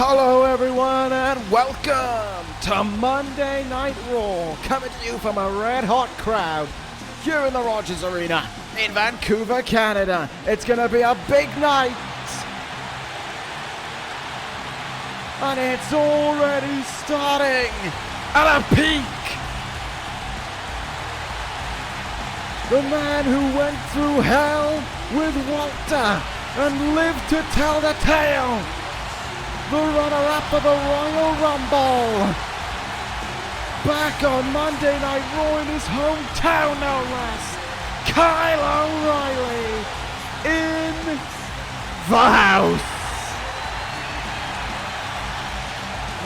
Hello everyone and welcome to Monday Night Raw, coming to you from a red hot crowd here in the Rogers Arena in Vancouver, Canada. It's gonna be a big night and it's already starting at a peak. The man who went through hell with Walter and lived to tell the tale. The runner-up of the Royal Rumble. Back on Monday Night Raw in his hometown, no less. Kyle O'Reilly in the house.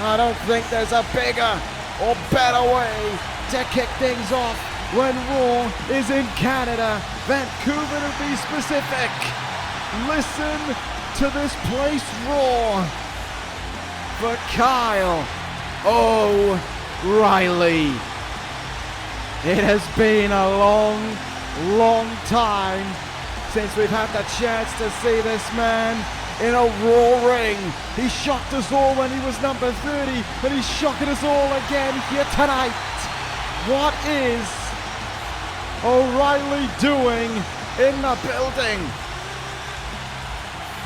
I don't think there's a bigger or better way to kick things off when Raw is in Canada, Vancouver to be specific. Listen to this place roar for Kyle O'Reilly. It has been a long time since we've had the chance to see this man in a Raw ring. He shocked us all when he was number 30, and he's shocking us all again here tonight. What is O'Reilly doing in the building?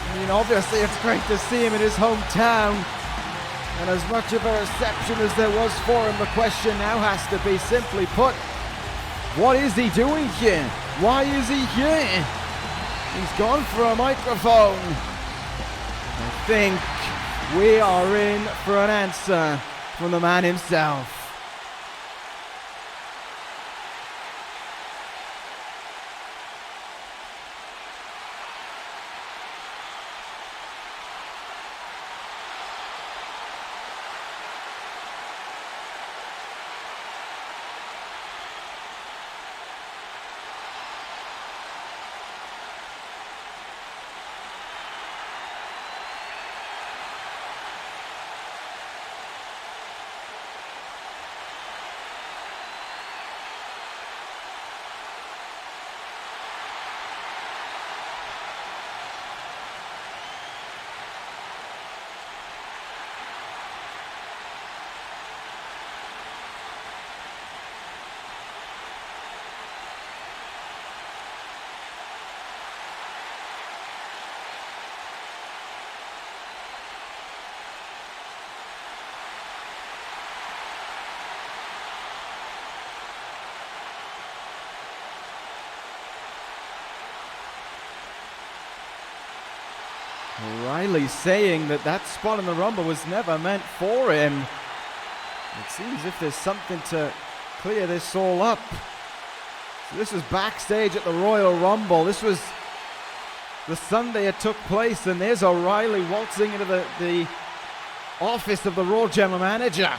I mean, obviously it's great to see him in his hometown, and as much of a reception as there was for him, the question now has to be, simply put, what is he doing here? Why is he here? He's gone for a microphone. I think we are in for an answer from the man himself. O'Reilly saying that that spot in the Rumble was never meant for him. It seems as if there's something to clear this all up. So this was backstage at the Royal Rumble. This was the Sunday it took place, and there's O'Reilly waltzing into the office of the Raw General Manager.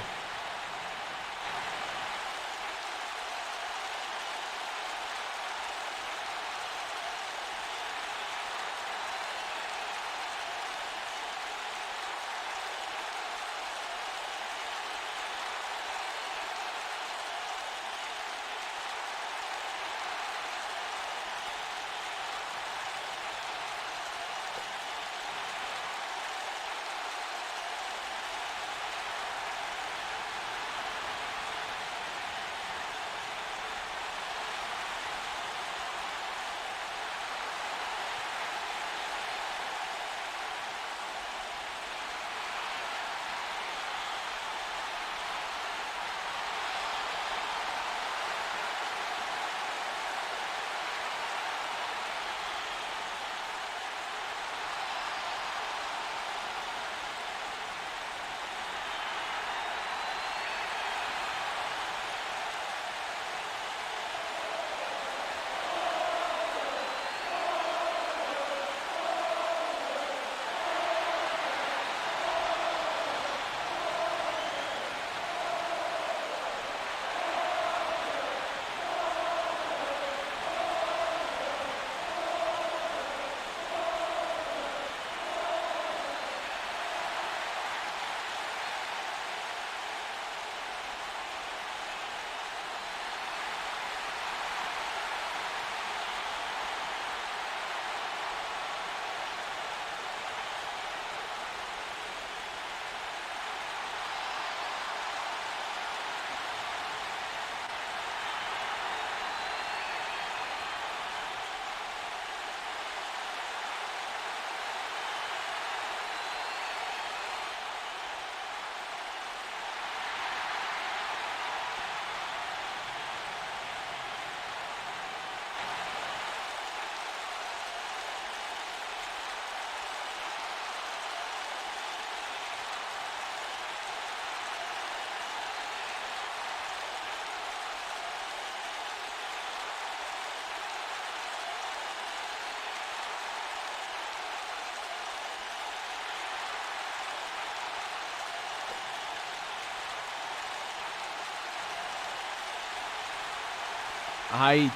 I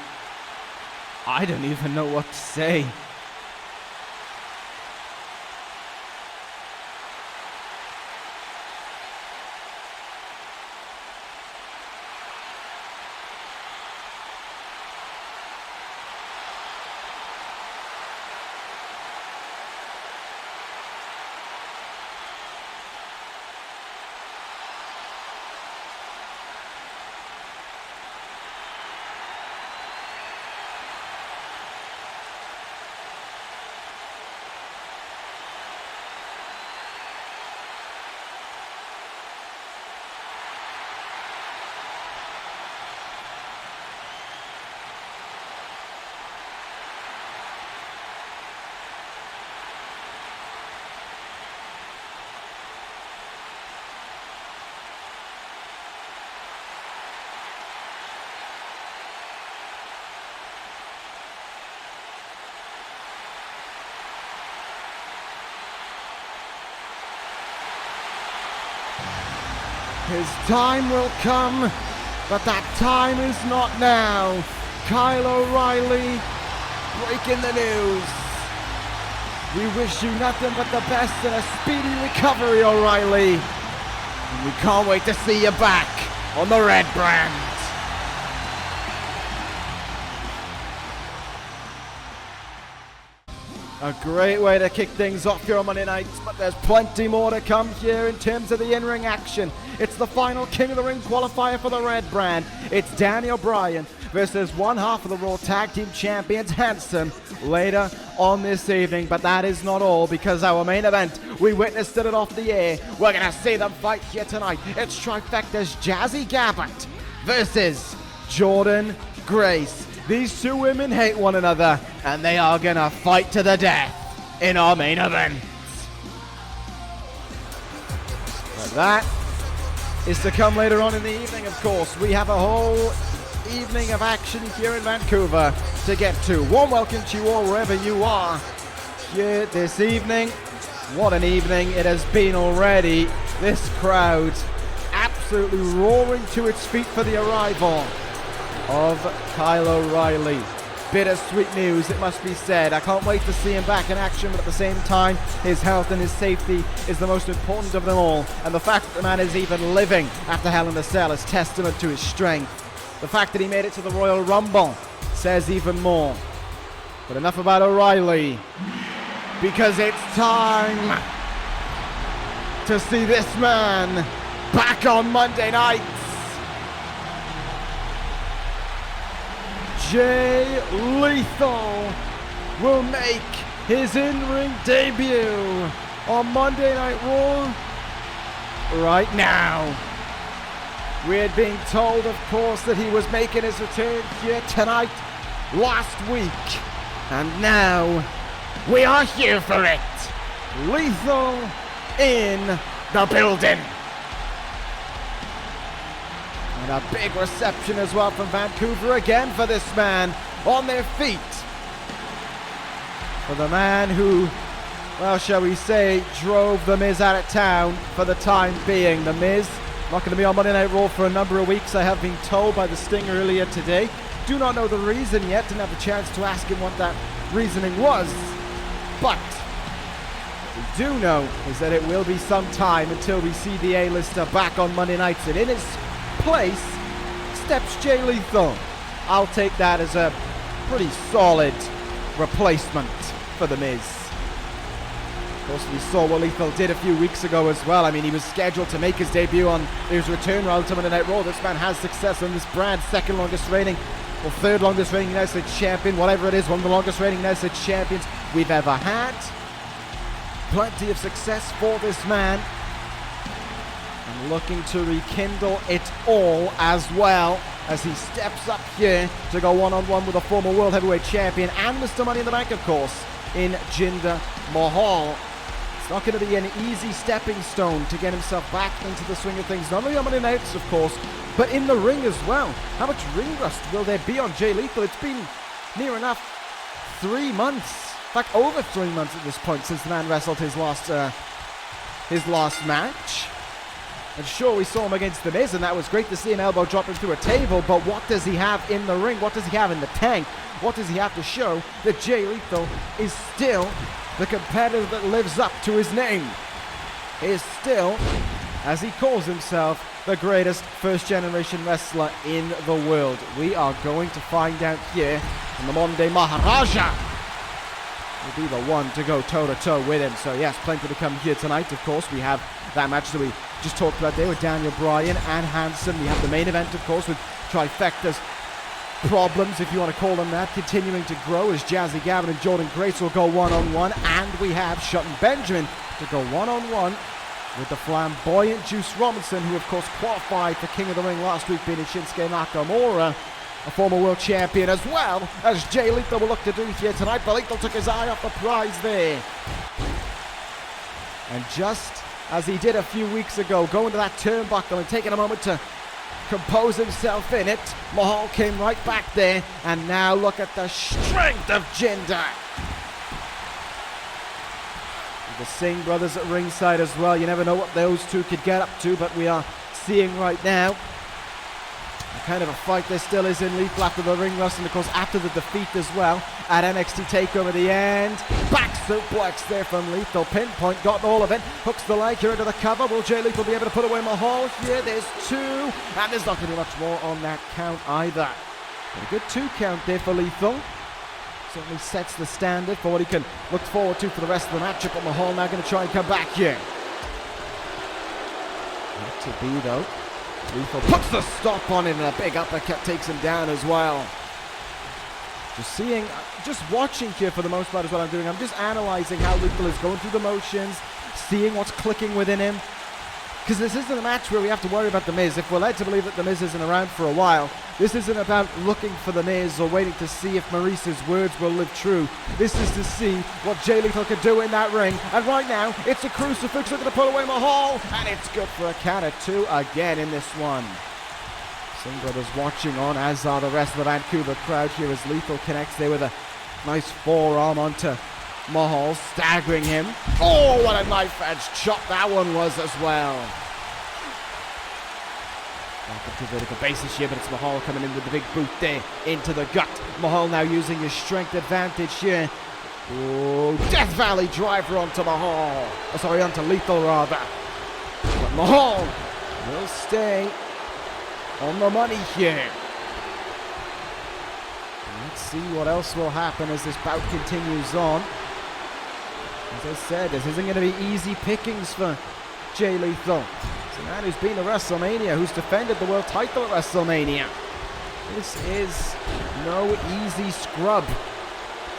don't even know what to say. His time will come, but that time is not now. Kyle O'Reilly breaking the news. We wish you nothing but the best and a speedy recovery, O'Reilly. And we can't wait to see you back on the red brand. A great way to kick things off here on Monday night, but there's plenty more to come here in terms of the in-ring action. It's the final King of the Ring qualifier for the red brand. It's Daniel Bryan versus one half of the Raw Tag Team Champions, Hanson, later on this evening. But that is not all, because our main event, we witnessed it off the air. We're going to see them fight here tonight. It's Trifecta's Jazzy Gabert versus Jordynne Grace. These two women hate one another, and they are gonna fight to the death in our main event. But that is to come later on in the evening, of course. We have a whole evening of action here in Vancouver to get to. Warm welcome to you all wherever you are here this evening. What an evening it has been already. This crowd absolutely roaring to its feet for the arrival of Kyle O'Reilly. Bittersweet news, it must be said. I can't wait to see him back in action, but at the same time, his health and his safety is the most important of them all. And the fact that the man is even living after Hell in a Cell is testament to his strength. The fact that he made it to the Royal Rumble says even more. But enough about O'Reilly, because it's time to see this man back on Monday night. Jay Lethal will make his in-ring debut on Monday Night Raw right now. We had been told, of course, that he was making his return here tonight last week, and now we are here for it. Lethal in the building. And a big reception as well from Vancouver again for this man on their feet. For the man who, well, shall we say, drove The Miz out of town for the time being. The Miz not going to be on Monday Night Raw for a number of weeks, I have been told by the Sting earlier today. Do not know the reason yet, didn't have the chance to ask him what that reasoning was. But what we do know is that it will be some time until we see the A-lister back on Monday nights, and in his place steps Jay Lethal. I'll take that as a pretty solid replacement for The Miz. Of course, we saw what Lethal did a few weeks ago as well. I mean, he was scheduled to make his debut on his return round to Monday Night Raw. This man has success on this brand, second longest reigning or third longest reigning United States champion, whatever it is, one of the longest reigning United States champions we've ever had. Plenty of success for this man, and looking to rekindle it all as well as he steps up here to go one-on-one with a former World Heavyweight Champion and Mr. Money in the Bank, of course, in Jinder Mahal. It's not going to be an easy stepping stone to get himself back into the swing of things, not only on Monday nights, of course, but in the ring as well. How much ring rust will there be on Jay Lethal? It's been near enough 3 months, in fact over 3 months at this point, since the man wrestled his last match. And sure, we saw him against The Miz, and that was great to see an elbow drop him through a table, but what does he have in the ring? What does he have in the tank? What does he have to show that Jay Lethal is still the competitor that lives up to his name? He is still, as he calls himself, the greatest first-generation wrestler in the world. We are going to find out here, and the modern-day Maharaja will be the one to go toe-to-toe with him. So yes, plenty to come here tonight. Of course, we have that match that we just talked about there with Daniel Bryan and Hanson. We have the main event, of course, with Trifecta's problems, if you want to call them that, continuing to grow as Jazzy Gabert and Jordynne Grace will go one-on-one, and we have Shelton Benjamin to go one-on-one with the flamboyant Juice Robinson, who of course qualified for King of the Ring last week, beating Shinsuke Nakamura, a former world champion, as well as Jay Lethal will look to do here tonight. But Lethal took his eye off the prize there. And just as he did a few weeks ago, going to that turnbuckle and taking a moment to compose himself in it, Mahal came right back there, and now look at the strength of Jinder. The Singh brothers at ringside as well. You never know what those two could get up to, but we are seeing right now the kind of a fight there still is in Lethal after the ring rust, and of course after the defeat as well at NXT TakeOver at the end. Back suplex there from Lethal. Pinpoint, got all of it. Hooks the leg here into the cover. Will Jay Lethal be able to put away Mahal here? There's two, and there's not going to be much more on that count either. But a good 2 count there for Lethal. Certainly sets the standard for what he can look forward to for the rest of the matchup. But Mahal now going to try and come back here. Not to be though. Lethal puts the stop on him, and a big uppercut takes him down as well. Just watching here for the most part is what I'm doing. I'm just analyzing how Lethal is going through the motions, seeing what's clicking within him. Because this isn't a match where we have to worry about The Miz. If we're led to believe that The Miz isn't around for a while, this isn't about looking for The Miz or waiting to see if Maurice's words will live true. This is to see what Jay Lethal can do in that ring. And right now, it's a crucifix looking to put away Mahal. And it's good for a count of 2 again in this one. Singh brothers watching on, as are the rest of the Vancouver crowd here as Lethal connects there with a nice forearm onto Mahal, staggering him. Oh, what a knife-edge chop that one was as well. Back into vertical basis here, but it's Mahal coming in with the big boot there into the gut. Mahal now using his strength advantage here. Oh, Death Valley driver onto Mahal. Oh, sorry, onto Lethal rather. But Mahal will stay on the money here. Let's see what else will happen as this bout continues on. As I said, this isn't going to be easy pickings for Jay Lethal. It's a man who's been to WrestleMania, who's defended the world title at WrestleMania. This is no easy scrub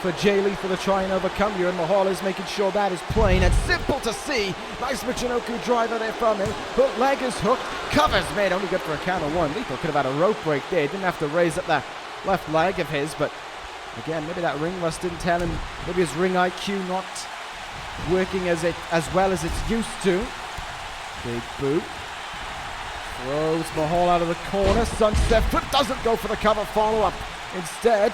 for Jay Lethal to try and overcome here, and Mahal is making sure that is plain and simple to see. Nice Michinoku driver there from him. Hook leg is hooked. Covers made, only good for a count of 1. Lethal could have had a rope break there. Didn't have to raise up that left leg of his, but again, maybe that ring rust didn't tell him. Maybe his ring IQ not working as well as it's used to. Big boot. Throws Mahal out of the corner. Sunset flip doesn't go for the cover follow-up. Instead,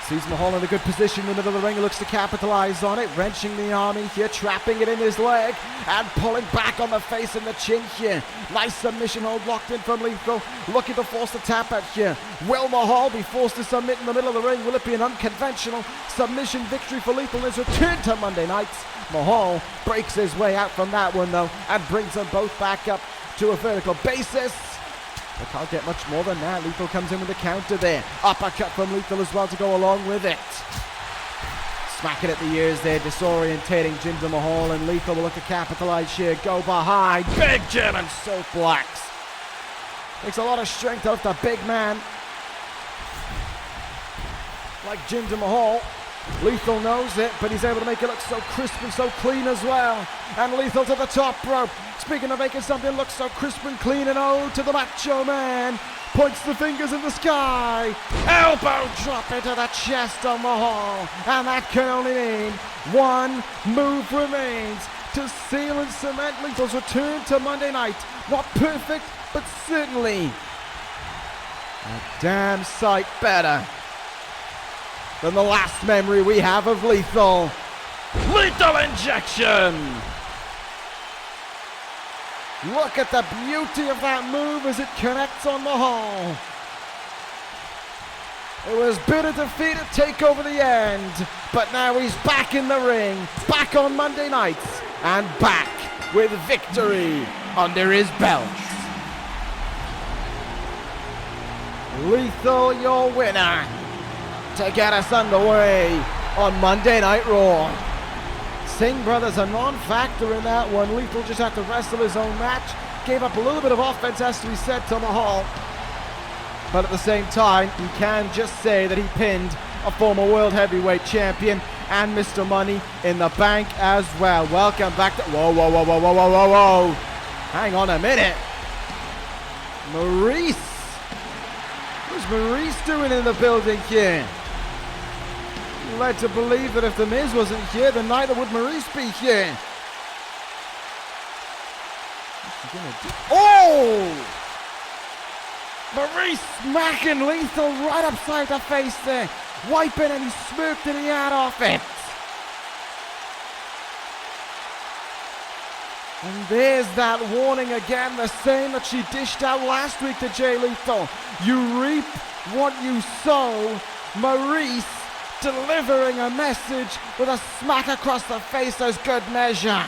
sees Mahal in a good position in the middle of the ring. He looks to capitalize on it. Wrenching the arm in here, trapping it in his leg, and pulling back on the face and the chin here. Nice submission hold locked in from Lethal. Looking to force the tap out here. Will Mahal be forced to submit in the middle of the ring? Will it be an unconventional submission victory for Lethal in his return to Monday nights? Mahal breaks his way out from that one though, and brings them both back up to a vertical basis. They can't get much more than that. Lethal comes in with the counter there. Uppercut from Lethal as well to go along with it. Smacking at the ears there, disorientating Jinder Mahal, and Lethal will look to capitalize here. Go behind. Big German suplex. Takes a lot of strength out of the big man like Jinder Mahal. Lethal knows it, but he's able to make it look so crisp and so clean as well. And Lethal to the top rope. Speaking of making something look so crisp and clean, and oh, to the Macho Man. Points the fingers in the sky. Elbow drop into the chest of Mahal. And that can only mean one move remains to seal and cement Lethal's return to Monday night. Not perfect, but certainly a damn sight better than the last memory we have of Lethal. Lethal injection! Look at the beauty of that move as it connects on Mahal. It was bitter defeat at TakeOver the end, but now he's back in the ring, back on Monday nights, and back with victory under his belt. Lethal, your winner, to get us underway on Monday Night Raw. Singh brothers a non-factor in that one. Lethal just had to wrestle his own match, gave up a little bit of offense, as we said, to Mahal. But at the same time, you can just say that he pinned a former World Heavyweight Champion and Mr. Money in the Bank as well. Welcome back to... Whoa, whoa, whoa, whoa, whoa, whoa, whoa, whoa. Hang on a minute. Maurice. What's Maurice doing in the building here? Led to believe that if The Miz wasn't here, then neither would Maurice be here. What's he gonna do? Oh! Maurice smacking Lethal right upside the face there, wiping any smoke that he had off it. And there's that warning again, the same that she dished out last week to Jay Lethal. You reap what you sow. Maurice delivering a message with a smack across the face as good measure.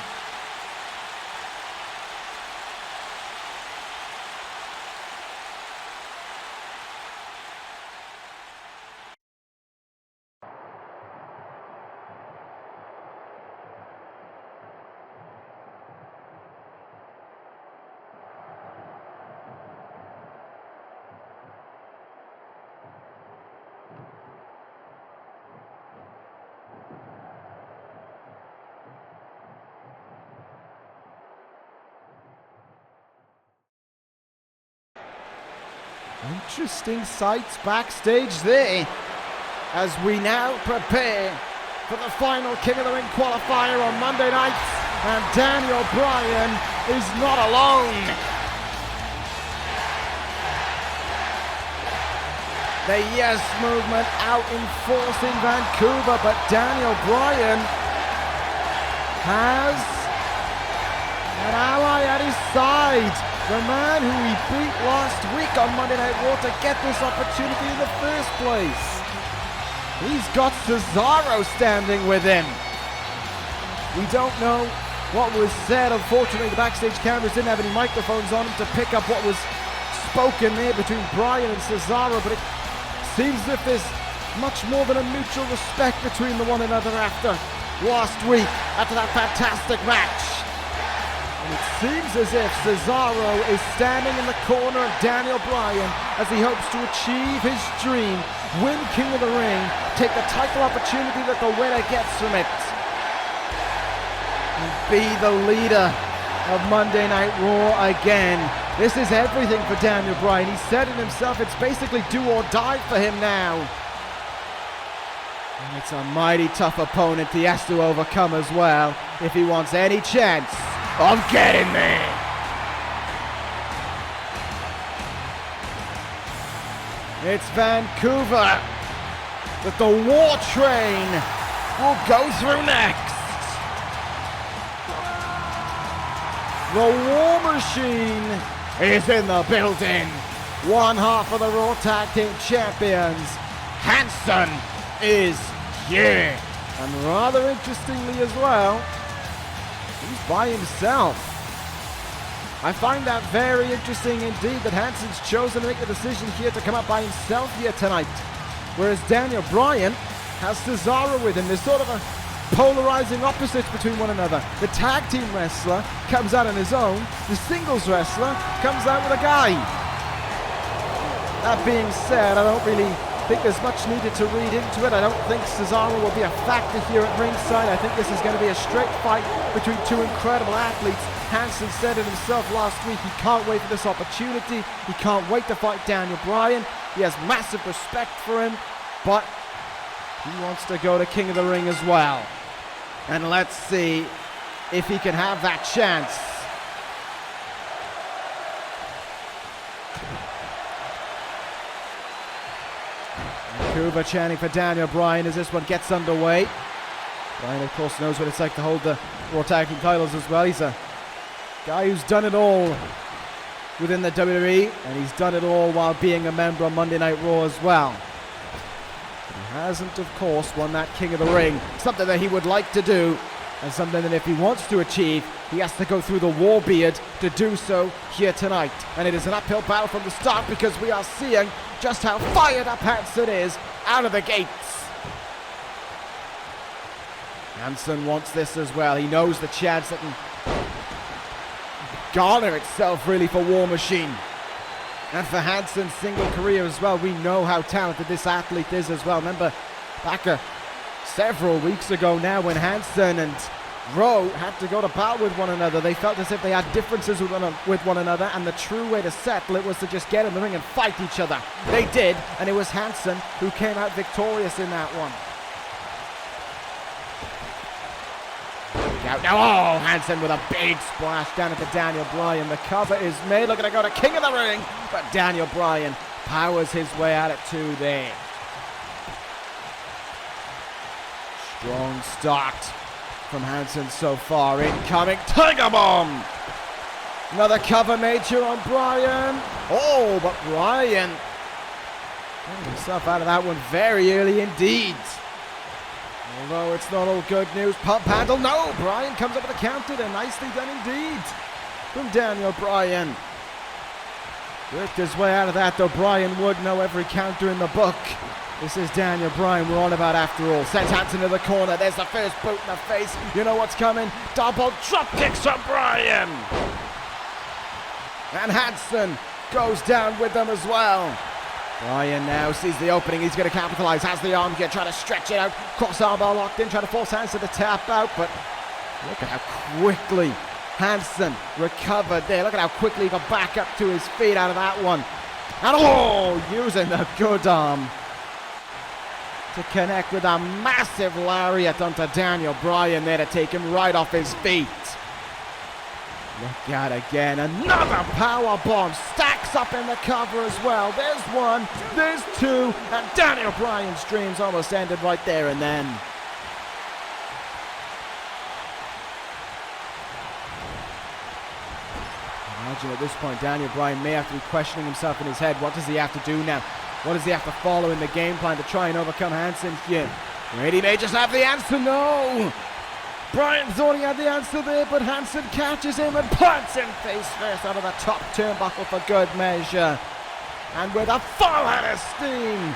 Interesting sights backstage there as we now prepare for the final King of the Ring qualifier on Monday night, and Daniel Bryan is not alone. The Yes Movement out in force in Vancouver, but Daniel Bryan has an ally at his side. The man who he beat last week on Monday Night Raw to get this opportunity in the first place. He's got Cesaro standing with him. We don't know what was said. Unfortunately, the backstage cameras didn't have any microphones on them to pick up what was spoken there between Bryan and Cesaro, but it seems as if there's much more than a mutual respect between the one another after last week, after that fantastic match. And it seems as if Cesaro is standing in the corner of Daniel Bryan as he hopes to achieve his dream, win King of the Ring, take the title opportunity that the winner gets from it, and be the leader of Monday Night Raw again. This is everything for Daniel Bryan. He said it himself, it's basically do or die for him now. And it's a mighty tough opponent he has to overcome as well if he wants any chance of getting there. It's Vancouver that the war train will go through next. The War Machine is in the building. One half of the Raw Tag Team Champions, Hanson, is here. And rather interestingly as well, he's by himself. I find that very interesting indeed that Hanson's chosen to make the decision here to come up by himself here tonight. Whereas Daniel Bryan has Cesaro with him. There's sort of a polarizing opposites between one another. The tag team wrestler comes out on his own. The singles wrestler comes out with a guy. That being said, I don't really think there's much needed to read into it. I don't think Cesaro will be a factor here at ringside. I think this is going to be a straight fight between two incredible athletes. Hanson said it himself last week. He can't wait for this opportunity. He can't wait to fight Daniel Bryan. He has massive respect for him, but he wants to go to King of the Ring as well. And let's see if he can have that chance. Vancouver chanting for Daniel Bryan as this one gets underway. Bryan, of course, knows what it's like to hold the Raw Tag Team titles as well. He's a Guy who's done it all within the WWE, and he's done it all while being a member of Monday Night Raw as well. He hasn't, of course, won that King of the Ring, something that he would like to do, and something that if he wants to achieve, he has to go through the war beard to do so here tonight. And it is an uphill battle from the start because we are seeing just how fired up Hanson is out of the gates. Hanson wants this as well. He knows the chance that can garner itself really for War Machine. And for Hanson's single career as well, we know how talented this athlete is as well. Remember back several weeks ago now when Hanson and Rowe had to go to battle with one another. They felt as if they had differences with one another, and the true way to settle it was to just get in the ring and fight each other. They did, and it was Hanson who came out victorious in that one. Out now, oh, Hanson with a big splash down into Daniel Bryan. The cover is made, looking to go to King of the Ring, but Daniel Bryan powers his way out at 2 there. Strong start from Hanson so far. Incoming Tiger Bomb. Another cover made here on Bryan. Oh, but Bryan got himself out of that one very early indeed. Although it's not all good news. Pump handle. No, Bryan comes up with a counter there. Nicely done indeed from Daniel Bryan. Worked his way out of that, though Bryan would know every counter in the book. This is Daniel Bryan we're on about after all. Sends Hanson to the corner. There's the first boot in the face. You know what's coming. Double drop kicks from Bryan. And Hanson goes down with them as well. Bryan now sees the opening. He's going to capitalize. Has the arm here, trying to stretch it out. Cross armbar locked in, trying to force Hanson to tap out. But look at how quickly Hanson recovered there. Look at how quickly he got back up to his feet out of that one. And oh, using the good arm to connect with a massive lariat onto Daniel Bryan there to take him right off his feet. Look at again, another power bomb stacks up in the cover as well. There's one, there's two, and Daniel Bryan's dreams almost ended right there and then. Imagine at this point Daniel Bryan may have to be questioning himself in his head. What does he have to do now? What does he have to follow in the game plan to try and overcome Hanson here? He may just have the answer, no! Bryan thought he had the answer there, but Hanson catches him and plants him face first out of the top turnbuckle for good measure. And with a full head of steam,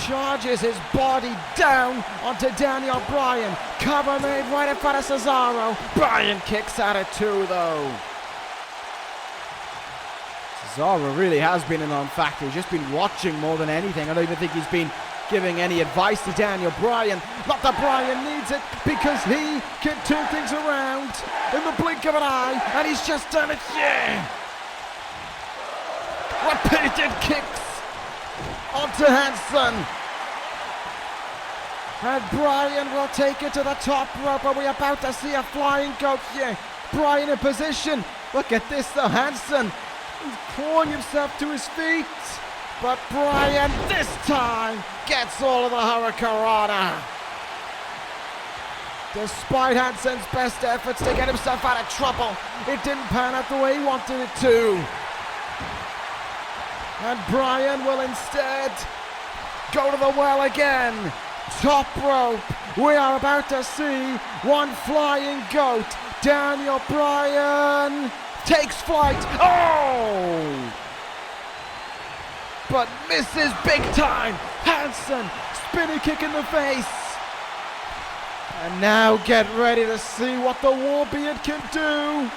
charges his body down onto Daniel Bryan. Cover made right in front of Cesaro. Bryan kicks out at 2 though. Cesaro really has been a non-factor. He's just been watching more than anything. I don't even think he's been giving any advice to Daniel Bryan. Not that Bryan needs it, because he can turn things around in the blink of an eye, and he's just done it, yeah! Repeated kicks onto Hanson. And Bryan will take it to the top rope. Are we about to see a flying goat here? Bryan in position. Look at this though, Hanson. He's clawing himself to his feet. But Bryan this time gets all of the Hurricanrana. Despite Hanson's best efforts to get himself out of trouble, it didn't pan out the way he wanted it to. And Bryan will instead go to the well again. Top rope. We are about to see one flying goat. Daniel Bryan takes flight. Oh! But misses big time. Hanson, spinning kick in the face. And now get ready to see what the Warbeard can do.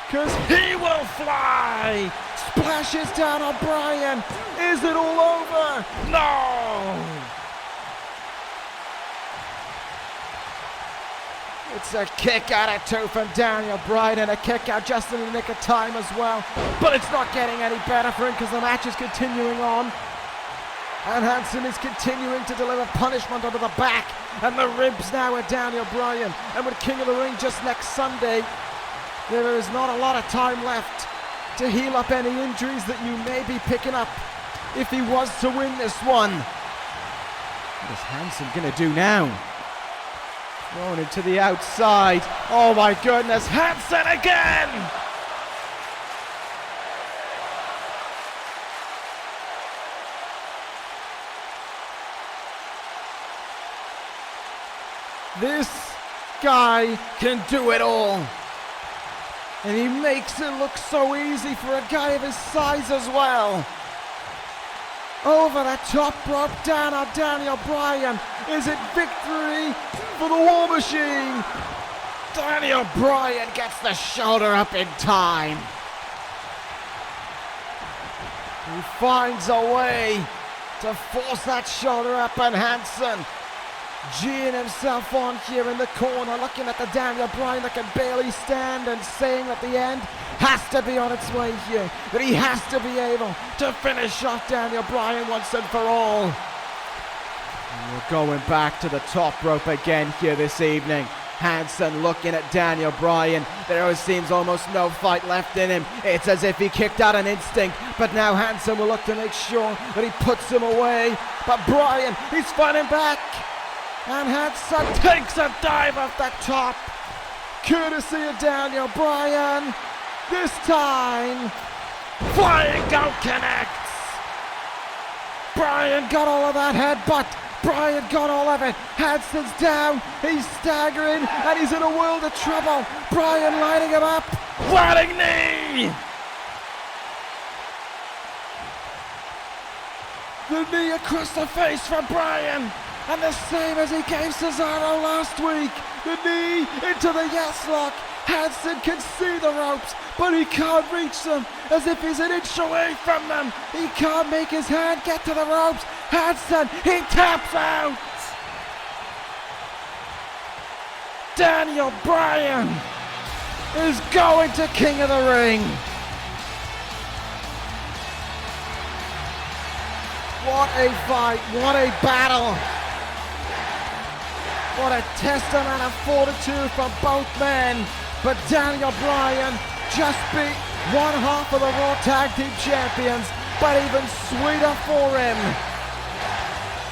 Because he will fly. Splashes down on Bryan. Is it all over? No! It's a kick out at 2 from Daniel Bryan, and a kick out just in the nick of time as well. But it's not getting any better for him because the match is continuing on. And Hanson is continuing to deliver punishment onto the back and the ribs now with Daniel Bryan. And with King of the Ring just next Sunday, there is not a lot of time left to heal up any injuries that you may be picking up if he was to win this one. What is Hanson going to do now? Thrown into the outside. Oh my goodness, Hanson again! This guy can do it all. And he makes it look so easy for a guy of his size as well. Over the top rope, down on Daniel Bryan. Is it victory for the War Machine? Daniel Bryan gets the shoulder up in time. He finds a way to force that shoulder up, and Hanson G'ing himself on here in the corner, looking at the Daniel Bryan that can barely stand and saying that the end has to be on its way here, that he has to be able to finish off Daniel Bryan once and for all. And we're going back to the top rope again here this evening. Hanson looking at Daniel Bryan. There seems almost no fight left in him. It's as if he kicked out an instinct, but now Hanson will look to make sure that he puts him away. But Bryan, he's fighting back. And Hanson takes a dive off the top, courtesy of Daniel Bryan. This time, flying goat connects. Bryan got all of that headbutt. Bryan got all of it. Hanson's down. He's staggering, and he's in a world of trouble. Bryan lining him up. Running knee. The knee across the face for Bryan. And the same as he gave Cesaro last week. The knee into the yes lock. Hanson can see the ropes, but he can't reach them, as if he's an inch away from them. He can't make his hand get to the ropes. Hanson, he taps out. Daniel Bryan is going to King of the Ring. What a fight, what a battle. What a testament of fortitude for both men. But Daniel Bryan just beat one half of the Raw Tag Team Champions, but even sweeter for him,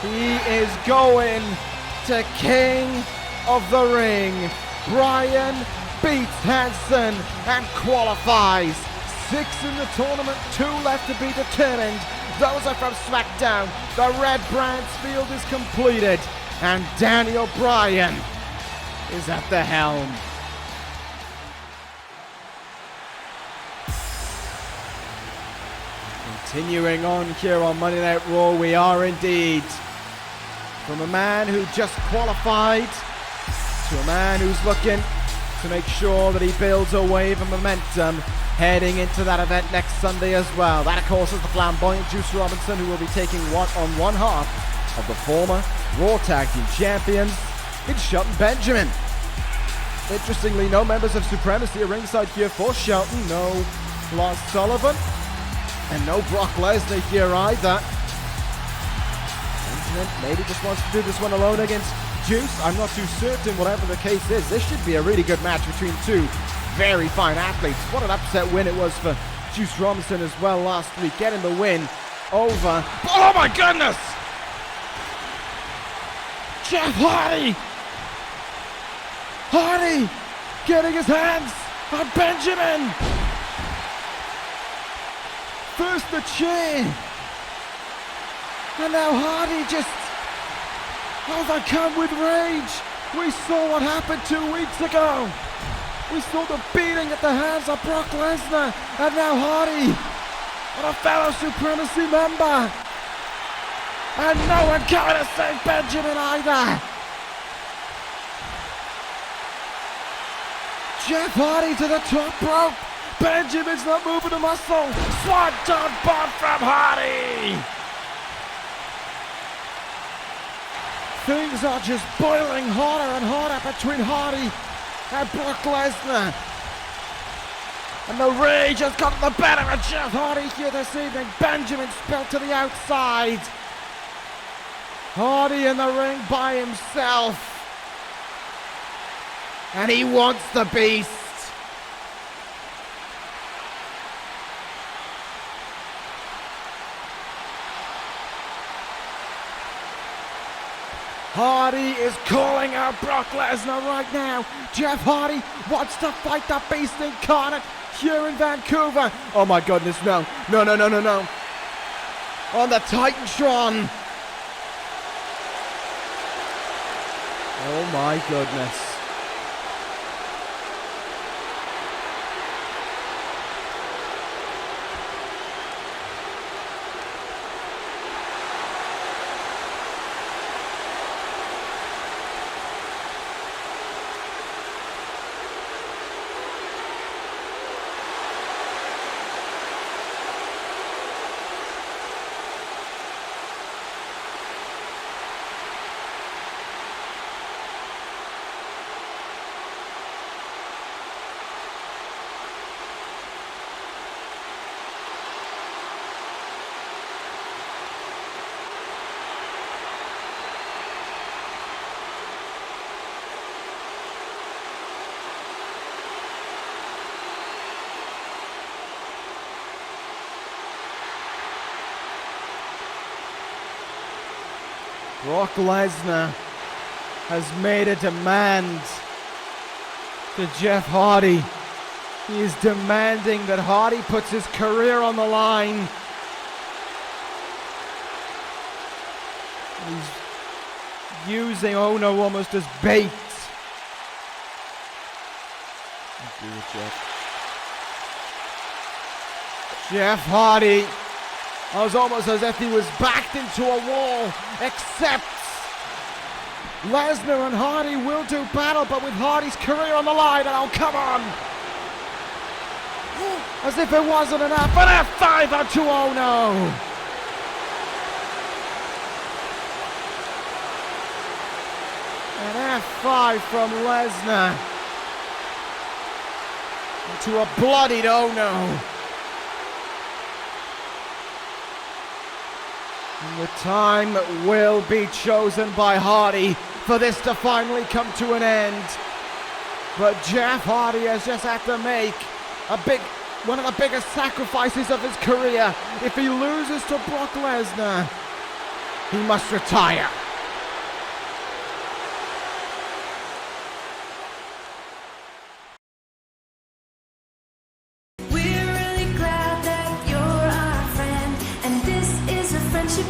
he is going to King of the Ring. Bryan beats Hanson and qualifies. 6 in the tournament, 2 left to be determined. Those are from SmackDown. The Red Brands field is completed, and Daniel Bryan is at the helm. Continuing on here on Monday Night Raw, we are indeed. From a man who just qualified to a man who's looking to make sure that he builds a wave of momentum heading into that event next Sunday as well. That, of course, is the flamboyant Juice Robinson, who will be taking one half of the former Raw Tag Team Champions in Shelton Benjamin. Interestingly, no members of Supremacy are ringside here for Shelton. No Lars Sullivan and no Brock Lesnar here either. Benjamin maybe just wants to do this one alone against Juice. I'm not too certain. Whatever the case is, this should be a really good match between two very fine athletes. What an upset win it was for Juice Robinson as well last week, getting the win over, oh my goodness, Jeff Hardy. Hardy getting his hands on Benjamin. First the chair, and now Hardy just overcome with rage. We saw what happened 2 weeks ago. We saw the beating at the hands of Brock Lesnar, and now Hardy on a fellow Supremacy member. And no one going to save Benjamin either. Jeff Hardy to the top rope. Benjamin's not moving a muscle. Swanton bomb from Hardy. Things are just boiling hotter and hotter between Hardy and Brock Lesnar. And the rage has got the better of Jeff Hardy here this evening. Benjamin spilled to the outside. Hardy in the ring by himself. And he wants the beast. Hardy is calling out Brock Lesnar right now. Jeff Hardy wants to fight the Beast Incarnate here in Vancouver. Oh my goodness, no. No, no, no, no, no. On the Titantron. Oh my goodness. Brock Lesnar has made a demand to Jeff Hardy. He is demanding that Hardy puts his career on the line. He's using Ono almost as bait. Jeff Hardy. It was almost as if he was backed into a wall, except Lesnar and Hardy will do battle, but with Hardy's career on the line, and oh, come on! As if it wasn't enough, an F5 onto Ono! An F5 from Lesnar into a bloodied Ono. And the time will be chosen by Hardy for this to finally come to an end. But Jeff Hardy has just had to make one of the biggest sacrifices of his career. If he loses to Brock Lesnar, he must retire.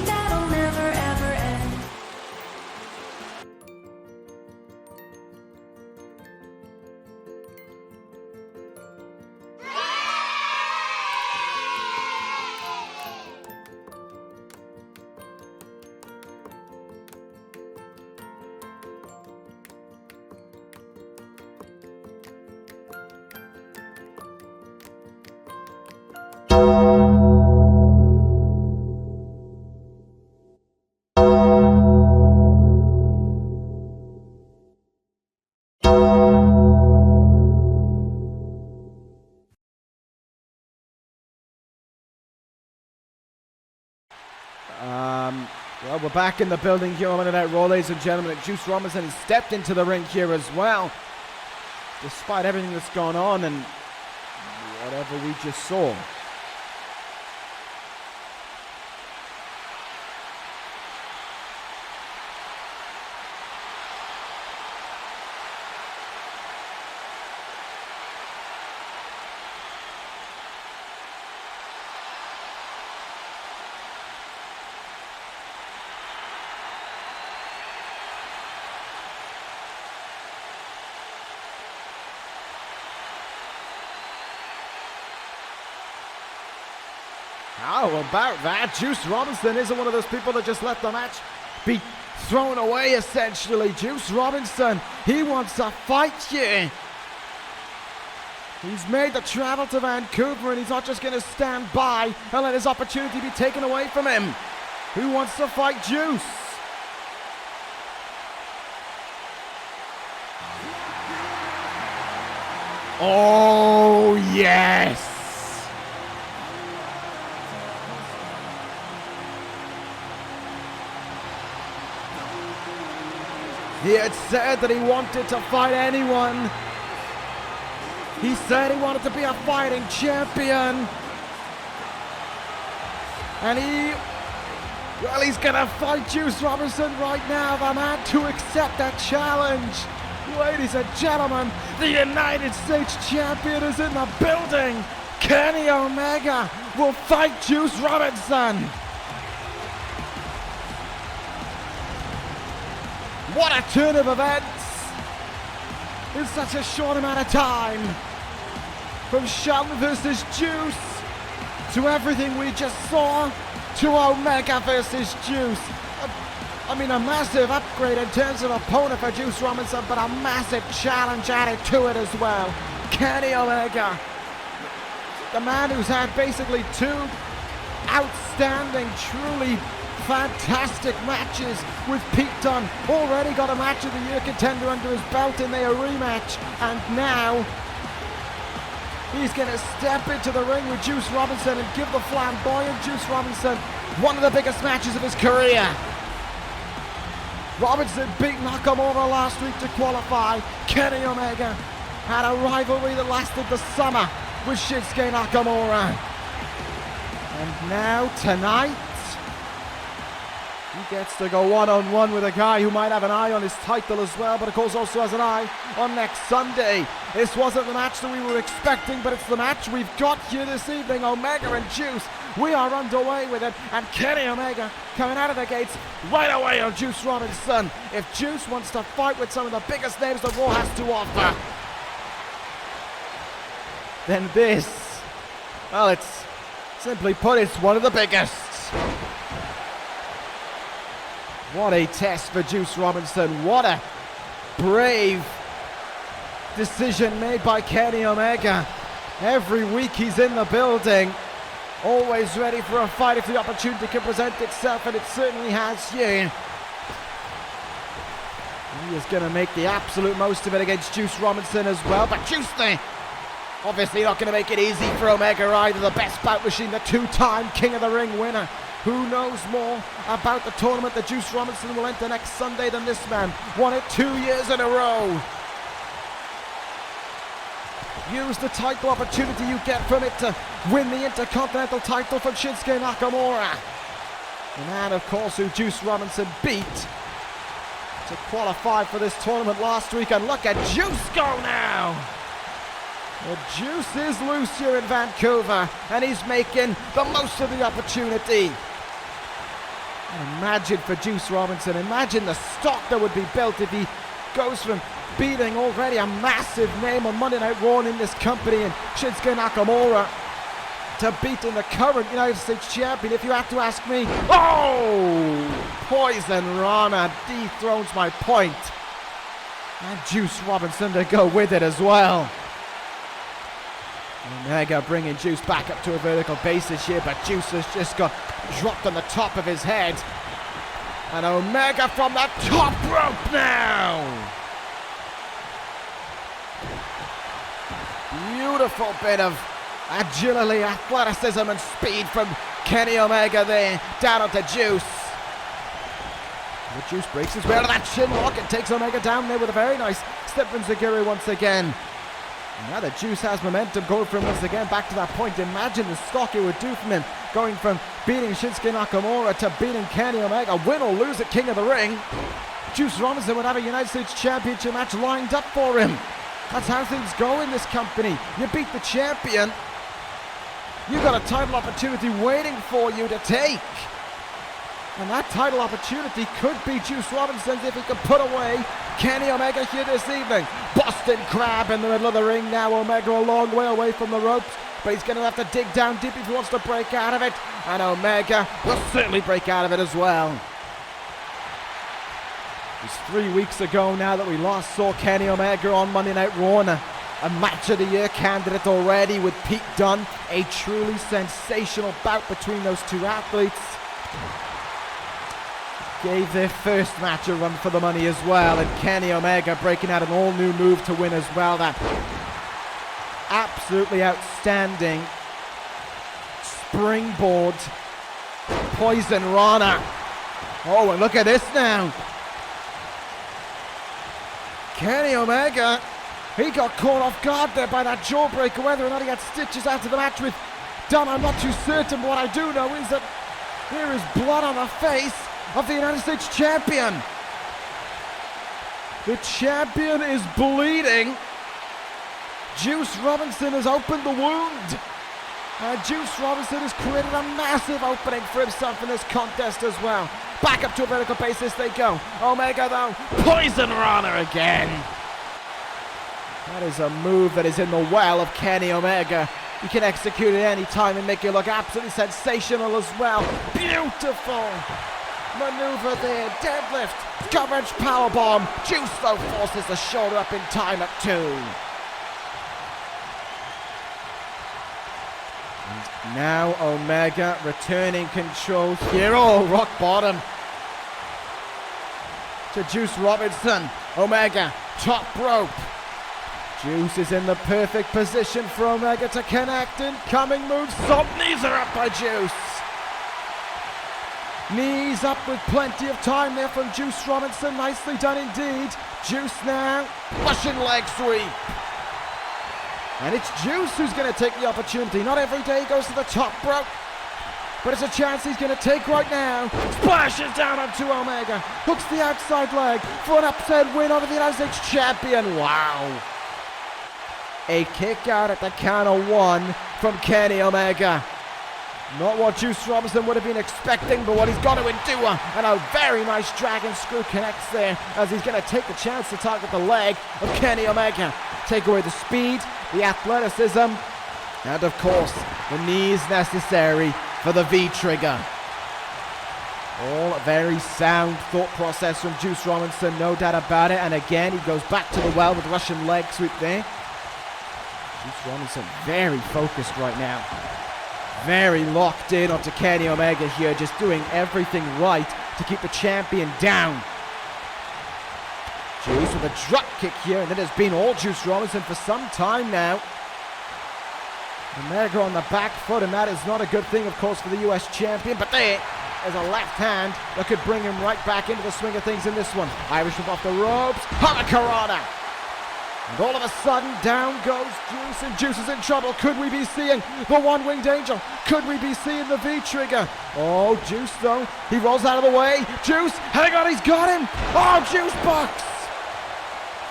That'll never ever end. Well, we're back in the building here on Monday Night Raw, ladies and gentlemen. Juice Robinson has stepped into the ring here as well, despite everything that's gone on and whatever we just saw. How about that? Juice Robinson isn't one of those people that just let the match be thrown away, essentially. Juice Robinson, he wants a fight here. He's made the travel to Vancouver, and he's not just going to stand by and let his opportunity be taken away from him. Who wants to fight Juice? Oh, yes. He had said that he wanted to fight anyone. He said he wanted to be a fighting champion. And he Well, he's gonna fight Juice Robinson right now, the man to accept that challenge. Ladies and gentlemen, the United States Champion is in the building. Kenny Omega will fight Juice Robinson. What a turn of events in such a short amount of time. From Shelton versus Juice to everything we just saw to Omega versus Juice. I mean, a massive upgrade in terms of opponent for Juice Robinson, but a massive challenge added to it as well. Kenny Omega, the man who's had basically two outstanding, truly fantastic matches with Pete Dunne. Already got a match of the year contender under his belt in their rematch, and now he's going to step into the ring with Juice Robinson and give the flamboyant Juice Robinson one of the biggest matches of his career. Robinson beat Nakamura last week to qualify. Kenny Omega had a rivalry that lasted the summer with Shinsuke Nakamura. And now, tonight, he gets to go one-on-one with a guy who might have an eye on his title as well, but of course also has an eye on next Sunday. This wasn't the match that we were expecting, but it's the match we've got here this evening. Omega and Juice, we are underway with it, and Kenny Omega coming out of the gates right away on Juice Robinson. If Juice wants to fight with some of the biggest names that Raw has to offer, then this, well, it's simply put, it's one of the biggest. What a test for Juice Robinson. What a brave decision made by Kenny Omega. Every week he's in the building, always ready for a fight if the opportunity can present itself, and it certainly has here. He is going to make the absolute most of it against Juice Robinson as well, but Juice there, obviously not going to make it easy for Omega either. The best bout machine, the two-time King of the Ring winner. Who knows more about the tournament that Juice Robinson will enter next Sunday than this man? Won it 2 years in a row. Use the title opportunity you get from it to win the Intercontinental title from Shinsuke Nakamura. The man, of course, who Juice Robinson beat to qualify for this tournament last week. And look at Juice go now. The Juice is loose here in Vancouver, and he's making the most of the opportunity. Imagine for Juice Robinson, imagine the stock that would be built if he goes from beating already a massive name on Monday Night Raw in this company and Shinsuke Nakamura to beating the current United States Champion, if you have to ask me. Oh! Poison Rana dethrones my point. And Juice Robinson to go with it as well. Omega bringing Juice back up to a vertical basis here, but Juice has just got dropped on the top of his head. And Omega from the top rope now! Beautiful bit of agility, athleticism and speed from Kenny Omega there, down onto Juice. The Juice breaks his way out of that chin lock and takes Omega down there with a very nice step from Zagiri once again. Now that Juice has momentum going from once again back to that point. Imagine the stock it would do from him, going from beating Shinsuke Nakamura to beating Kenny Omega. Win or lose at King of the Ring, Juice Robinson would have a United States Championship match lined up for him. That's how things go in this company. You beat the champion, you've got a title opportunity waiting for you to take. And that title opportunity could be Juice Robinson's if he can put away Kenny Omega here this evening. Boston Crab in the middle of the ring now. Omega a long way away from the ropes, but he's going to have to dig down deep if he wants to break out of it. And Omega will certainly break out of it as well. It was 3 weeks ago now that we last saw Kenny Omega on Monday Night Raw, a match of the year candidate already with Pete Dunne. A truly sensational bout between those two athletes. Gave their first match a run for the money as well, and Kenny Omega breaking out an all-new move to win as well. That absolutely outstanding springboard Poison Rana. Oh, and look at this now. Kenny Omega, he got caught off guard there by that jawbreaker. Whether or not he had stitches after the match with Dunne, I'm not too certain, but what I do know is that There is blood on the face of the United States champion. The champion is bleeding. Juice Robinson has opened the wound. Juice Robinson has created a massive opening for himself in this contest as well. Back up to a vertical basis they go. Omega though, Poison Rana again. That is a move that is in the well of Kenny Omega. He can execute it any time and make it look absolutely sensational as well. Beautiful maneuver there. Deadlift, coverage powerbomb. Juice though forces the shoulder up in time at 2. And now Omega returning control here. Oh, rock bottom to Juice Robinson. Omega, top rope. Juice is in the perfect position for Omega to connect. Incoming moves. Some knees are up by Juice. Knees up with plenty of time there from Juice Robinson. Nicely done indeed. Juice now. Russian leg sweep. And it's Juice who's going to take the opportunity. Not every day he goes to the top rope, but it's a chance he's going to take right now. Splashes down onto Omega. Hooks the outside leg for an upset win over the United States champion. Wow. A kick out at the count of 1 from Kenny Omega. Not what Juice Robinson would have been expecting, but what he's got to endure. And a very nice dragon screw connects there as he's going to take the chance to target the leg of Kenny Omega. Take away the speed, the athleticism, and of course, the knees necessary for the V-trigger. All very sound thought process from Juice Robinson, no doubt about it. And again, he goes back to the well with Russian leg sweep there. Juice Robinson very focused right now. Very locked in onto Kenny Omega here, just doing everything right to keep the champion down. Juice with a drop kick here, and it has been all Juice Robinson for some time now. Omega on the back foot, and that is not a good thing, of course, for the US champion, but there is a left hand that could bring him right back into the swing of things in this one. Irish whip off the ropes, Hurricanrana. And all of a sudden, down goes Juice, and Juice is in trouble. Could we be seeing the one-winged angel? Could we be seeing the V-trigger? Oh, Juice, though. He rolls out of the way. Juice, hang on, he's got him. Oh, Juice box.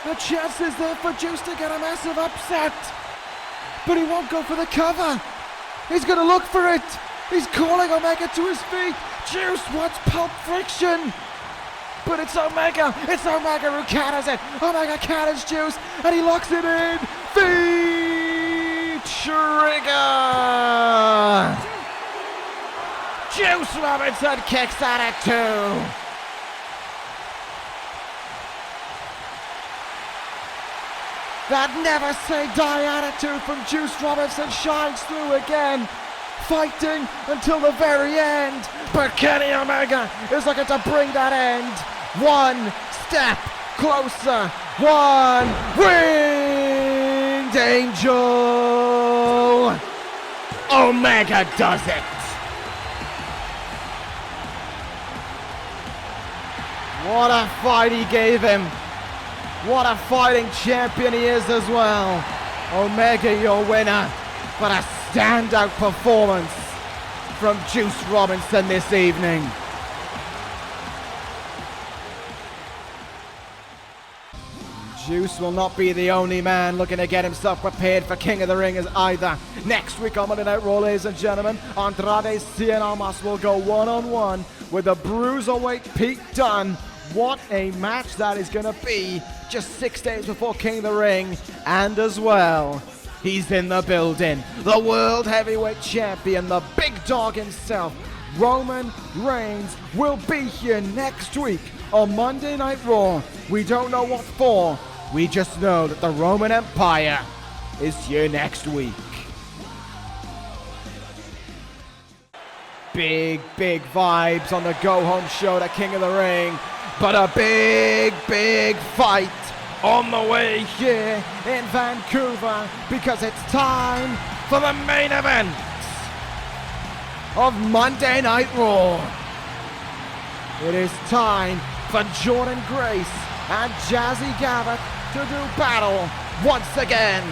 The chance is there for Juice to get a massive upset. But he won't go for the cover. He's going to look for it. He's calling Omega to his feet. Juice wants Pulp Friction. But it's Omega who counters it. Omega counters Juice, and he locks it in. V-trigger. Juice Robinson kicks out at 2. That never say die attitude from Juice Robinson shines through again. Fighting until the very end, but Kenny Omega is looking to bring that end one step closer. One winged angel. Omega does it. What a fight he gave him. What a fighting champion he is as well. Omega, your winner, but a standout performance from Juice Robinson this evening. Juice will not be the only man looking to get himself prepared for King of the Ring as either. Next week on Monday Night Raw, ladies and gentlemen, Andrade Cien Almas will go one-on-one with the Bruiserweight Pete Dunne. What a match that is going to be just 6 days before King of the Ring. And as well, he's in the building. The World Heavyweight Champion, the big dog himself, Roman Reigns, will be here next week on Monday Night Raw. We don't know what for. We just know that the Roman Empire is here next week. Big vibes on the go-home show to King of the Ring. But a big fight on the way here in Vancouver, because it's time for the main event of Monday Night Raw. It is time for Jordynne Grace and Jazzy Gabert to do battle once again.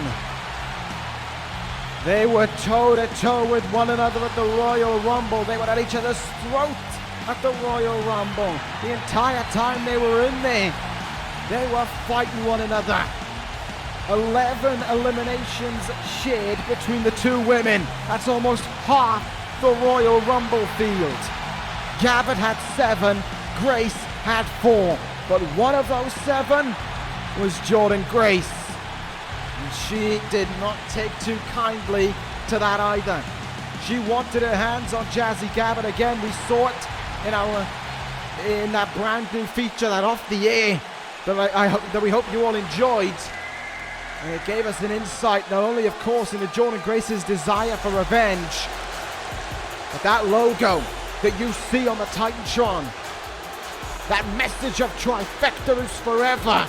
They were toe-to-toe with one another at the Royal Rumble. They were at each other's throat at the Royal Rumble. The entire time they were in there, they were fighting one another. 11 eliminations shared between the two women. That's almost half the Royal Rumble field. Gabert had 7, Grace had 4. But one of those 7 was Jordynne Grace. And she did not take too kindly to that either. She wanted her hands on Jazzy Gabert again. We saw it in that brand new feature, that Off the Air, that we hope you all enjoyed. And it gave us an insight not only, of course, into Jordynne Grace's desire for revenge, but that logo that you see on the Titantron, that message of Trifecta is forever.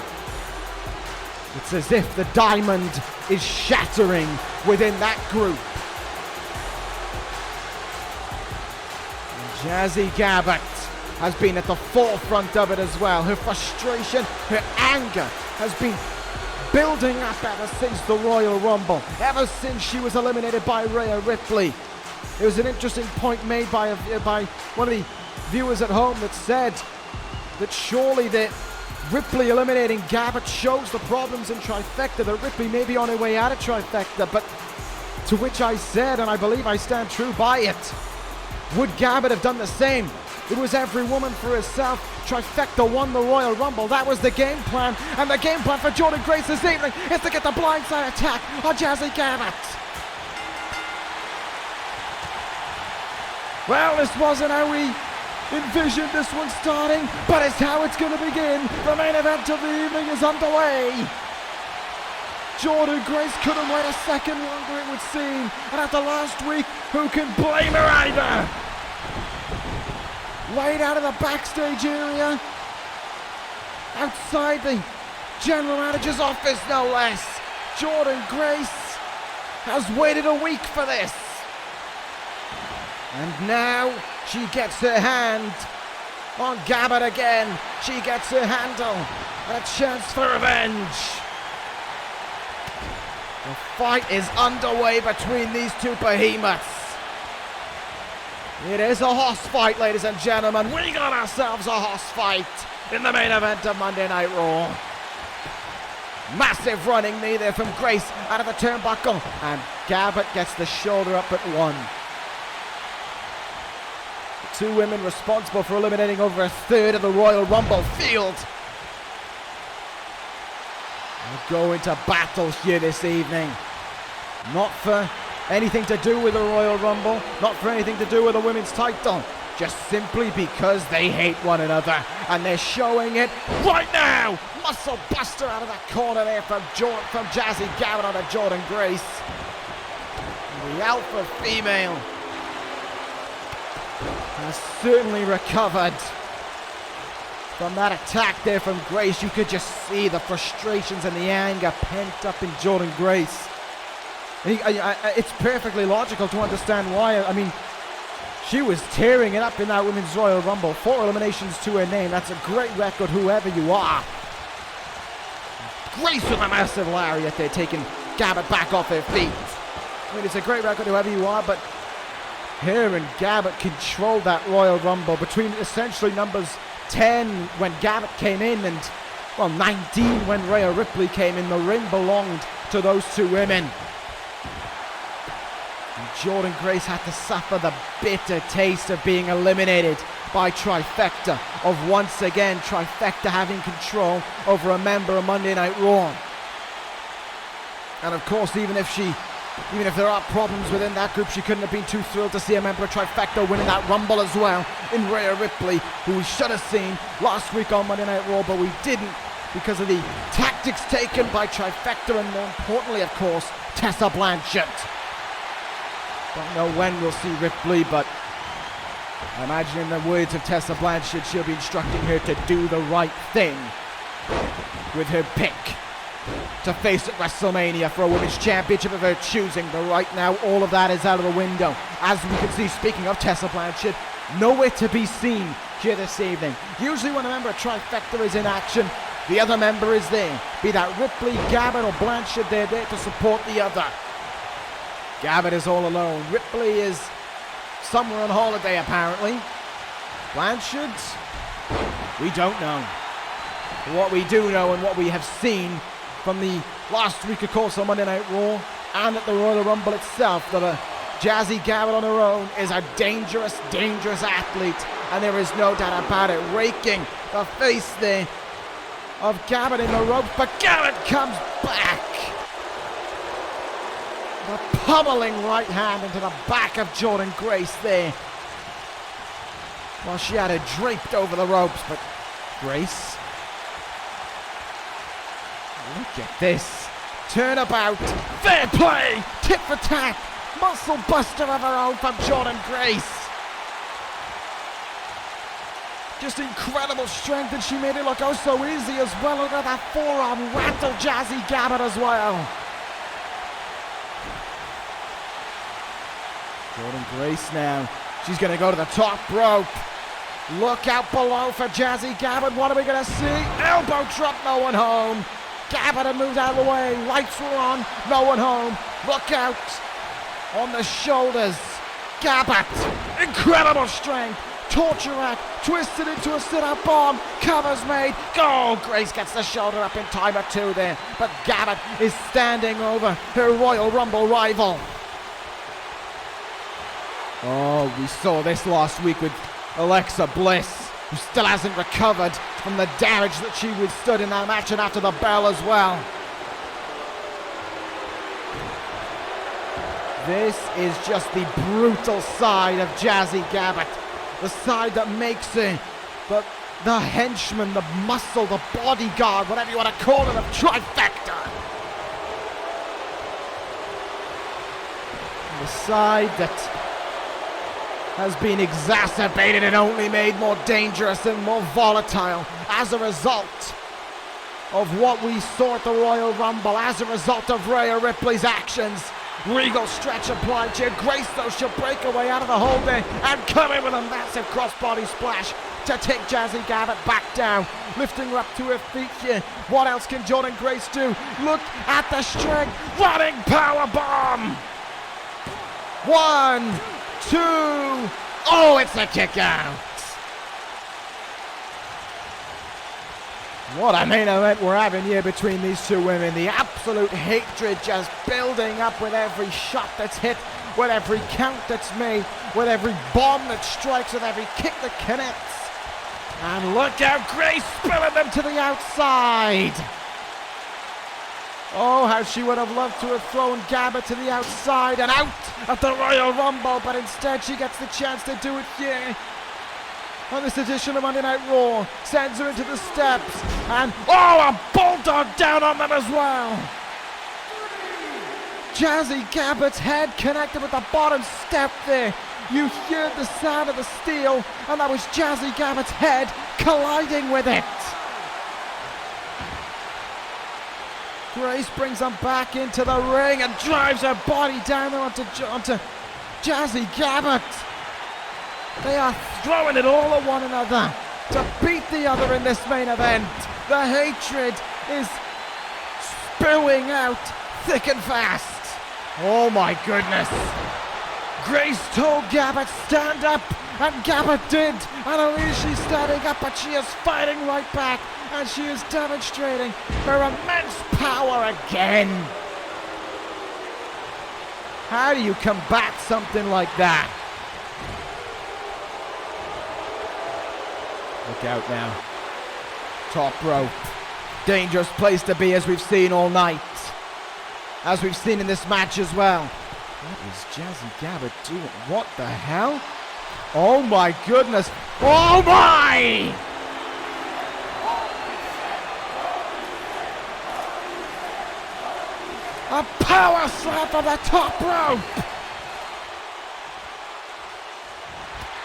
It's as if the diamond is shattering within that group. And Jazzy Gabert has been at the forefront of it as well. Her frustration, her anger has been building up ever since the Royal Rumble, ever since she was eliminated by Rhea Ripley. There was an interesting point made by one of the viewers at home that said that surely that Ripley eliminating Gabert shows the problems in Trifecta, that Ripley may be on her way out of Trifecta, but to which I said, and I believe I stand true by it, would Gabert have done the same? It was every woman for herself. Trifecta won the Royal Rumble. That was the game plan. And the game plan for Jordynne Grace this evening is to get the blindside attack on Jazzy Gabert. Well, this wasn't how we envisioned this one starting, but it's how it's going to begin. The main event of the evening is underway. Jordynne Grace couldn't wait a second longer, it would seem. And after last week, who can blame her either? Right out of the backstage area, outside the general manager's office, no less. Jordynne Grace has waited a week for this. And now she gets her hand on Gabert again. She gets her handle and a chance for revenge. The fight is underway between these two behemoths. It is a horse fight, ladies and gentlemen. We got ourselves a horse fight in the main event of Monday Night Raw. Massive running knee there from Grace out of the turnbuckle, and Gabert gets the shoulder up at 1. The two women responsible for eliminating over a third of the Royal Rumble field. We'll go into battle here this evening. Not for anything to do with the Royal Rumble, not for anything to do with the women's title, just simply because they hate one another, and they're showing it right now. Muscle buster out of that corner there from Jazzy Gabert onto Jordynne Grace. The alpha female has certainly recovered from that attack there from Grace. You could just see the frustrations and the anger pent up in Jordynne Grace. It's perfectly logical to understand why. I mean, she was tearing it up in that Women's Royal Rumble. 4 eliminations to her name. That's a great record, whoever you are. Grace with a massive lariat there, taking Gabert back off her feet. I mean, it's a great record, whoever you are, but her and Gabert controlled that Royal Rumble between essentially numbers 10 when Gabert came in and, well, 19 when Rhea Ripley came in. The ring belonged to those two women. Jordynne Grace had to suffer the bitter taste of being eliminated by Trifecta, of once again Trifecta having control over a member of Monday Night Raw. And of course, even if there are problems within that group, she couldn't have been too thrilled to see a member of Trifecta winning that Rumble as well in Rhea Ripley, who we should have seen last week on Monday Night Raw, but we didn't because of the tactics taken by Trifecta and, more importantly, of course, Tessa Blanchard. Don't know when we'll see Ripley, but I imagine in the words of Tessa Blanchard, she'll be instructing her to do the right thing with her pick to face at WrestleMania for a women's championship of her choosing. But right now, all of that is out of the window. As we can see, speaking of Tessa Blanchard, nowhere to be seen here this evening. Usually when a member of Trifecta is in action, the other member is there. Be that Ripley, Gabert, or Blanchard, they're there to support the other. Gabert is all alone. Ripley is somewhere on holiday, apparently. Blanchard? We don't know. What we do know and what we have seen from the last week, of course, on Monday Night Raw and at the Royal Rumble itself, that Jazzy Gabert on her own is a dangerous, dangerous athlete, and there is no doubt about it. Raking the face there of Gabert in the ropes, but Gabert comes back. The pummeling right hand into the back of Jordynne Grace there. Well, she had it draped over the ropes, but Grace, look at this. Turnabout, fair play, tit for tat, muscle buster of her own from Jordynne Grace. Just incredible strength, and she made it look oh so easy as well. Look at that forearm, rattled Jazzy Gabert as well. Jordynne Grace now, she's going to go to the top rope. Look out below for Jazzy Gabert. What are we going to see? Elbow drop, no one home. Gabert had moved out of the way. Lights were on, no one home. Look out on the shoulders. Gabert, incredible strength. Torture rack, twisted into a sit-up bomb. Cover's made. Oh, Grace gets the shoulder up in time or two there. But Gabert is standing over her Royal Rumble rival. Oh, we saw this last week with Alexa Bliss, who still hasn't recovered from the damage that she withstood in that match and after the bell as well. This is just the brutal side of Jazzy Gabert. The side that makes her the henchman, the muscle, the bodyguard, whatever you want to call it, of Trifecta. The side that has been exacerbated and only made more dangerous and more volatile as a result of what we saw at the Royal Rumble, as a result of Rhea Ripley's actions. Regal stretch applied here. Grace, though, she'll break away out of the hold there and come in with a massive crossbody splash to take Jazzy Gabert back down, lifting her up to her feet here. What else can Jordynne Grace do? Look at the strength. Running power bomb. 1, 2. Oh, it's a kick out. What a main event we're having here between these two women. The absolute hatred just building up with every shot that's hit, with every count that's made, with every bomb that strikes, with every kick that connects. And look out, Grace spilling them to the outside. Oh, how she would have loved to have thrown Gabert to the outside and out at the Royal Rumble, but instead she gets the chance to do it here. On this edition of Monday Night Raw, sends her into the steps, and oh, a bulldog down on them as well. Jazzy Gabert's head connected with the bottom step there. You heard the sound of the steel, and that was Jazzy Gabert's head colliding with it. Grace brings them back into the ring and drives her body down there onto Jazzy Gabert. They are throwing it all at one another to beat the other in this main event. The hatred is spewing out thick and fast. Oh my goodness. Grace told Gabert, stand up, and Gabert did. Not only is she standing up, but she is fighting right back, and she is demonstrating her immense power again. How do you combat something like that? Look out now. Top rope. Dangerous place to be, as we've seen all night. As we've seen in this match as well. What is Jazzy Gabert doing? What the hell? Oh my goodness. Oh my! A power slam from the top rope.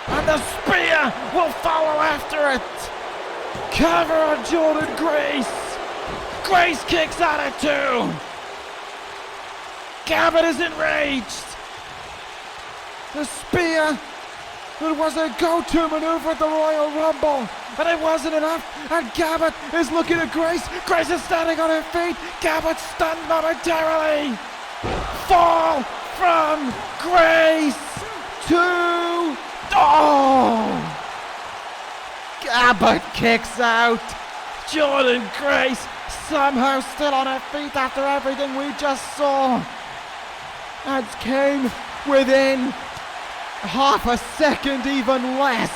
And the spear will follow after it. Cover on Jordynne Grace. Grace kicks out at 2. Gabert is enraged. The spear, it was a go-to maneuver at the Royal Rumble, and it wasn't enough. And Gabert is looking at Grace. Grace is standing on her feet. Gabert stunned momentarily. Fall from Grace to... Oh! Gabert kicks out. Jordynne Grace somehow still on her feet after everything we just saw. And came within half a second, even less,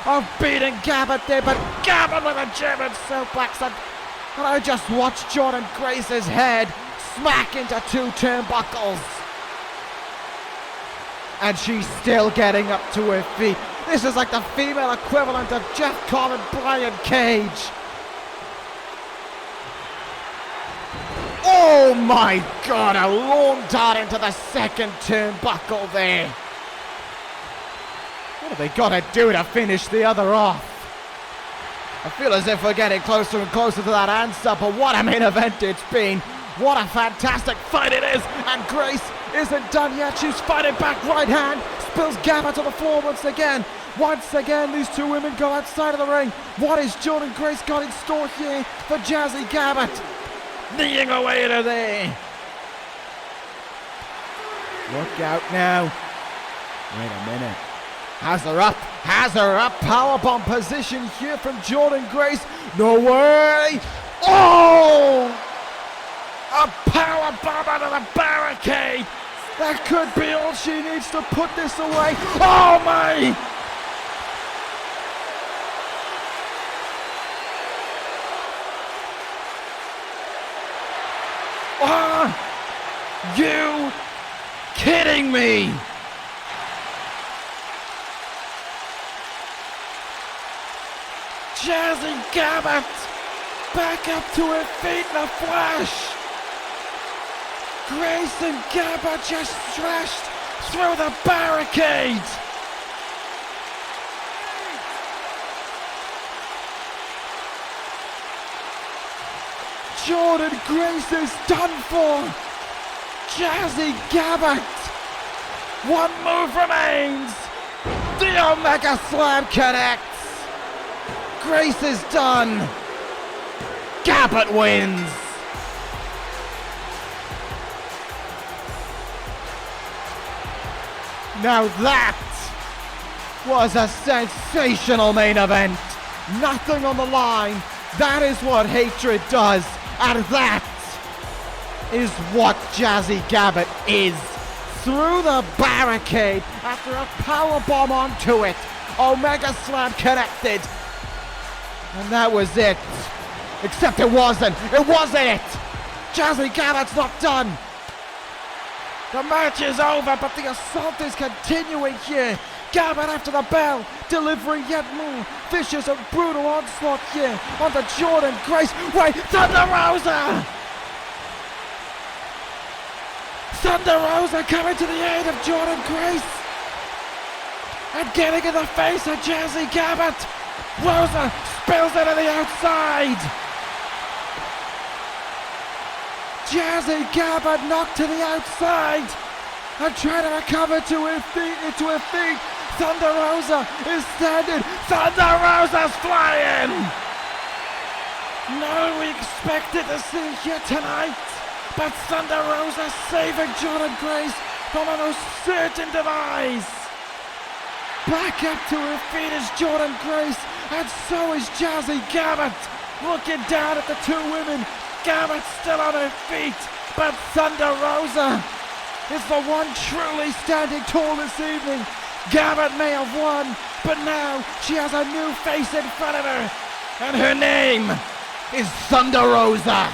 of beating Gabert there. But Gabert with a German suplex. And I just watched Jordynne Grace's head smack into two turnbuckles. And she's still getting up to her feet. This is like the female equivalent of Jeff Cobb and Brian Cage. Oh my God, a long dart into the second turnbuckle there. What have they got to do to finish the other off? I feel as if we're getting closer and closer to that answer, but what a main event it's been. What a fantastic fight it is, and Grace isn't done yet. She's fighting back, right hand, spills Gabert to the floor once again. Once again, these two women go outside of the ring. What has Jordynne Grace got in store here for Jazzy Gabert? Kneeing away to there. Look out now. Wait a minute. Has her up. Powerbomb position here from Jordynne Grace. No way. Oh! A powerbomb out of the barricade. That could be all she needs to put this away. Oh my! Are you kidding me? Jazzy Gabert back up to her feet in a flash. Grace and Gabert just thrashed through the barricade. Jordynne Grace is done for. Jazzy Gabert. One move remains. The Omega Slam connects. Grace is done. Gabert wins. Now that was a sensational main event. Nothing on the line. That is what hatred does. And that is what Jazzy Gabert is. Through the barricade after a powerbomb onto it. Omega Slam connected. And that was it. Except it wasn't. It wasn't it. Jazzy Gabert's not done. The match is over, but the assault is continuing here. Gabert after the bell, delivering yet more vicious and brutal onslaught here onto Jordynne Grace. Wait, Thunder Rosa! Thunder Rosa coming to the aid of Jordynne Grace. And getting in the face of Jazzy Gabert. Rosa spills it to the outside. Jazzy Gabert knocked to the outside and trying to recover to her feet, into her feet. Thunder Rosa is standing. Thunder Rosa's flying. No, we expected to see here tonight, but Thunder Rosa saving Jordynne Grace from a most certain demise. Back up to her feet is Jordynne Grace, and so is Jazzy Gabert. Looking down at the two women. Gabert still on her feet, but Thunder Rosa is the one truly standing tall this evening. Gabert may have won, but now she has a new face in front of her, and her name is Thunder Rosa.